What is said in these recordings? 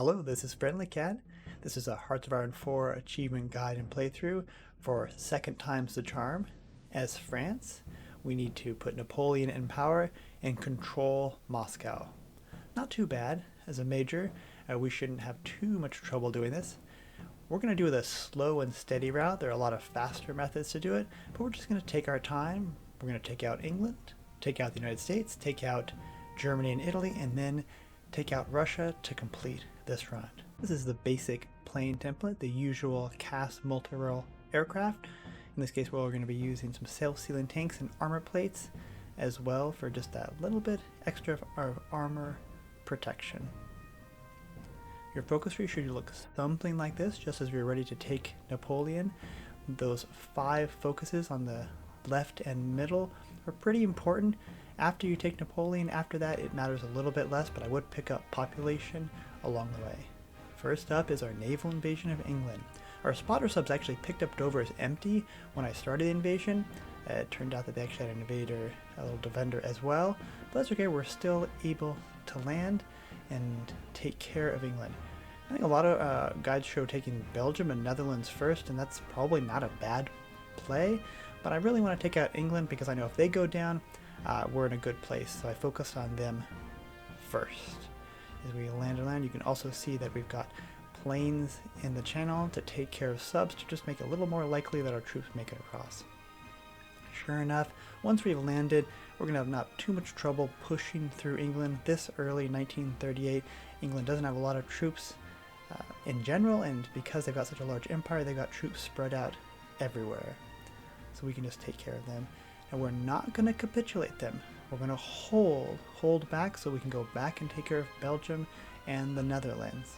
Hello, this is Friendly Cat. This is a Hearts of Iron 4 achievement guide and playthrough for Second Time's the Charm. As France, we need to put Napoleon in power and control Moscow. Not too bad. As a major, we shouldn't have too much trouble doing this. We're going to do the slow and steady route. There are a lot of faster methods to do it, but we're just going to take our time. We're going to take out England, take out the United States, take out Germany and Italy, and then take out Russia to complete this run. This is the basic plane template, the usual cast multi-role aircraft. In this case, we're going to be using some self-sealing tanks and armor plates as well for just that little bit extra of armor protection. Your focus tree should look something like this, just as we're ready to take Napoleon. Those 5 focuses on the left and middle are pretty important. After you take Napoleon, after that it matters a little bit less, but I would pick up population along the way. First up is our naval invasion of England. Our spotter subs actually picked up Dover as empty when I started the invasion. It turned out that they actually had an invader, a little defender as well, but that's okay, we're still able to land and take care of England. I think a lot of guides show taking Belgium and Netherlands first, and that's probably not a bad play, but I really want to take out England because I know if they go down, we're in a good place, so I focused on them first. As we land, you can also see that we've got planes in the channel to take care of subs to just make it a little more likely that our troops make it across. Sure enough, once we've landed, we're going to have not too much trouble pushing through England. This early 1938, England doesn't have a lot of troops in general, and because they've got such a large empire, they've got troops spread out everywhere. So we can just take care of them. And we're not going to capitulate them. We're going to hold back so we can go back and take care of Belgium and the Netherlands.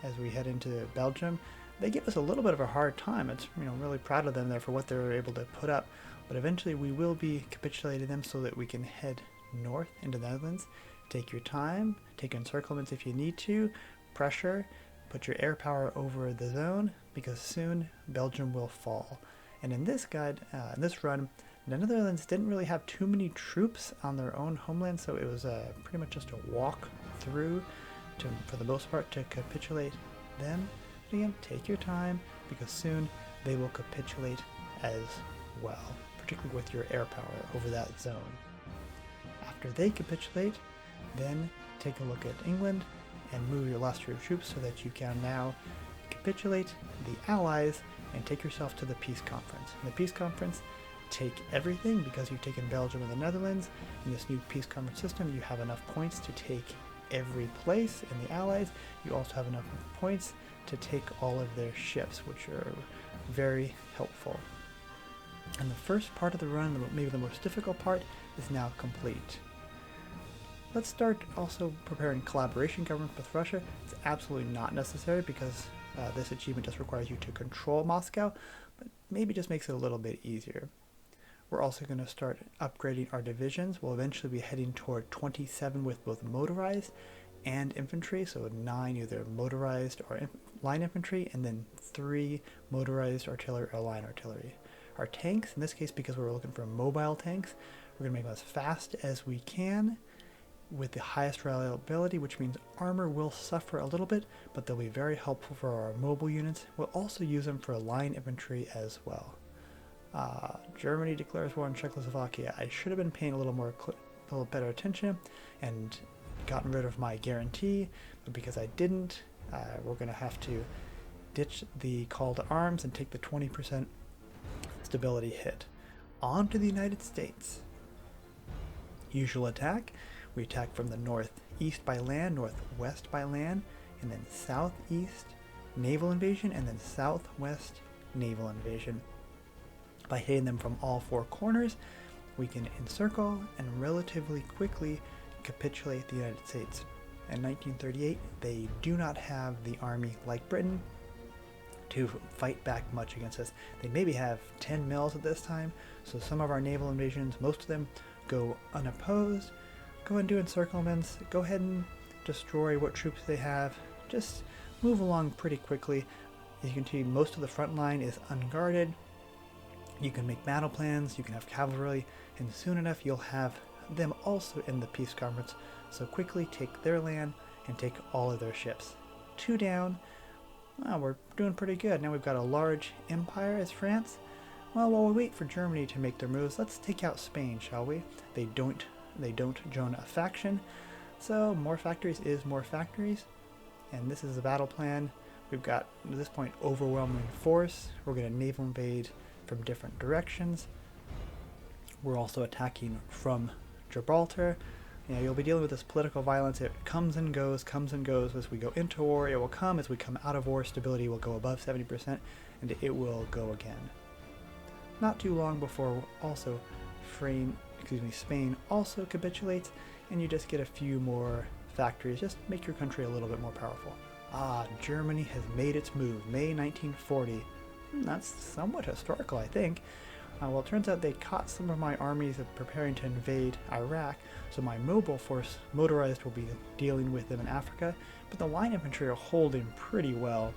As we head into Belgium, they give us a little bit of a hard time. It's, really proud of them there for what they were able to put up. But eventually we will be capitulating them so that we can head north into the Netherlands. Take your time, take encirclements if you need to, pressure, put your air power over the zone, because soon Belgium will fall. And in this guide, in this run, the Netherlands didn't really have too many troops on their own homeland, so it was pretty much just a walk through for the most part, to capitulate them. But again, take your time, because soon they will capitulate as well, particularly with your air power over that zone. After they capitulate, then take a look at England and move your last few troops so that you can now capitulate the Allies and take yourself to the peace conference. In the peace conference, take everything, because you've taken Belgium and the Netherlands. In this new peace conference system, you have enough points to take every place in the Allies. You also have enough points to take all of their ships, which are very helpful. And the first part of the run, maybe the most difficult part, is now complete. Let's start also preparing collaboration government with Russia. It's absolutely not necessary, because this achievement just requires you to control Moscow, but maybe just makes it a little bit easier. We're also going to start upgrading our divisions. We'll eventually be heading toward 27 with both motorized and infantry, so 9 either motorized or line infantry, and then 3 motorized artillery or line artillery. Our tanks, in this case, because we're looking for mobile tanks, we're going to make them as fast as we can with the highest reliability, which means armor will suffer a little bit, but they'll be very helpful for our mobile units. We'll also use them for line infantry as well. Germany declares war on Czechoslovakia. I should have been paying a little better attention and gotten rid of my guarantee, but because I didn't, we're going to have to ditch the call to arms and take the 20% stability hit. On to the United States. Usual attack. We attack from the northeast by land, northwest by land, and then southeast naval invasion, and then southwest naval invasion. By hitting them from all 4 corners, we can encircle and relatively quickly capitulate the United States. In 1938, they do not have the army like Britain to fight back much against us. They maybe have 10 mils at this time, so some of our naval invasions, most of them, go unopposed. Go ahead and do encirclements, go ahead and destroy what troops they have, just move along pretty quickly. As you can see, most of the front line is unguarded. You can make battle plans, you can have cavalry, and soon enough you'll have them also in the peace conference, so quickly take their land and take all of their ships. 2 down. Well, we're doing pretty good. Now we've got a large empire as France. Well, while we wait for Germany to make their moves, let's take out Spain, shall we? They don't join a faction, so more factories is more factories. And this is the battle plan. We've got, at this point, overwhelming force. We're going to naval invade from different directions. We're also attacking from Gibraltar. You know, you'll be dealing with this political violence. It comes and goes as we go into war. It will come as we come out of war. Stability will go above 70%, and it will go again. Not too long before also Spain also capitulates, and you just get a few more factories. Just make your country a little bit more powerful. Germany has made its move. May 1940. That's somewhat historical, I think. Well, it turns out they caught some of my armies preparing to invade Iraq, so my mobile force, motorized, will be dealing with them in Africa, but the line infantry are holding pretty well.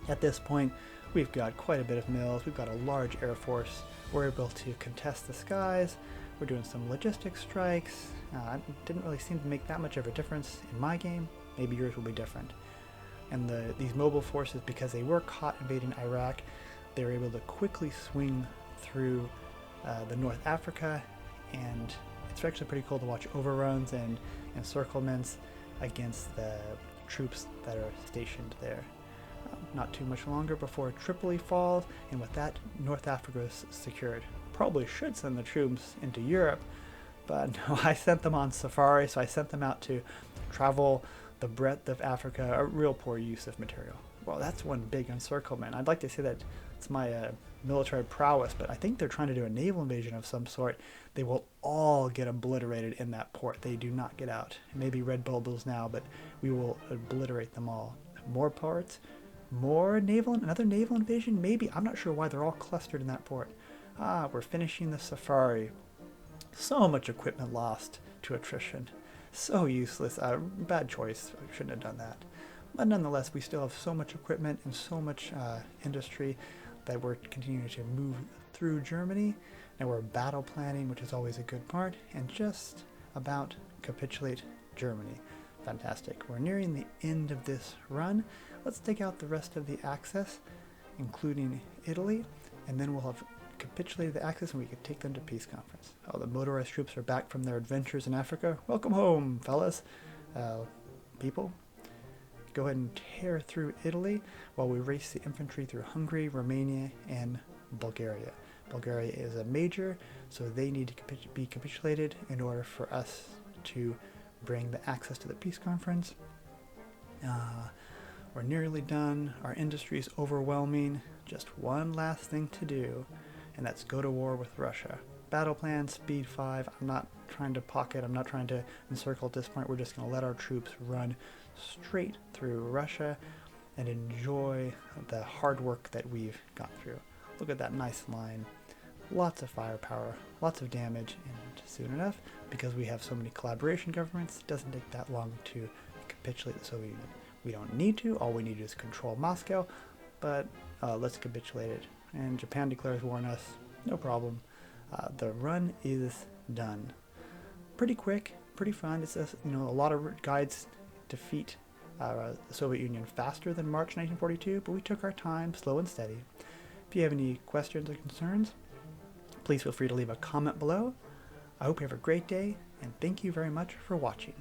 At this point, we've got quite a bit of mills, we've got a large air force, we're able to contest the skies, we're doing some logistics strikes. It didn't really seem to make that much of a difference in my game. Maybe yours will be different. And these mobile forces, because they were caught invading Iraq, they were able to quickly swing through the North Africa, and it's actually pretty cool to watch overruns and encirclements against the troops that are stationed there. Not too much longer before Tripoli falls, and with that, North Africa is secured. Probably should send the troops into Europe, but no, I sent them on safari, so I sent them out to travel the breadth of Africa. A real poor use of material. Well, that's one big encirclement. I'd like to say that it's my military prowess, but I think they're trying to do a naval invasion of some sort. They will all get obliterated in that port. They do not get out. Maybe red bubbles now, but we will obliterate them all. More ports, another naval invasion? Maybe. I'm not sure why they're all clustered in that port. We're finishing the safari. So much equipment lost to attrition. So useless. Bad choice. I shouldn't have done that. But nonetheless, we still have so much equipment and so much industry that we're continuing to move through Germany. Now we're battle planning, which is always a good part, and just about capitulate Germany. Fantastic. We're nearing the end of this run. Let's take out the rest of the Axis, including Italy, and then we'll have capitulated the Axis and we could take them to peace conference. The motorized troops are back from their adventures in Africa. Welcome home, fellas. People. Go ahead and tear through Italy while we race the infantry through Hungary, Romania, and Bulgaria. Bulgaria is a major, so they need to be capitulated in order for us to bring the access to the peace conference. We're nearly done. Our industry is overwhelming. Just one last thing to do, and that's go to war with Russia. Battle plan, speed 5. I'm not trying to pocket. I'm not trying to encircle at this point. We're just going to let our troops run straight through Russia and enjoy the hard work that we've gone through. Look at that nice line. Lots of firepower, lots of damage, and soon enough, because we have so many collaboration governments, it doesn't take that long to capitulate the Soviet Union. We don't need to. All we need to do is control Moscow, but let's capitulate it. And Japan declares war on us. No problem. The run is done. Pretty quick, pretty fun. It's a lot of guides defeat the Soviet Union faster than March 1942, but we took our time, slow and steady. If you have any questions or concerns, please feel free to leave a comment below. I hope you have a great day, and thank you very much for watching.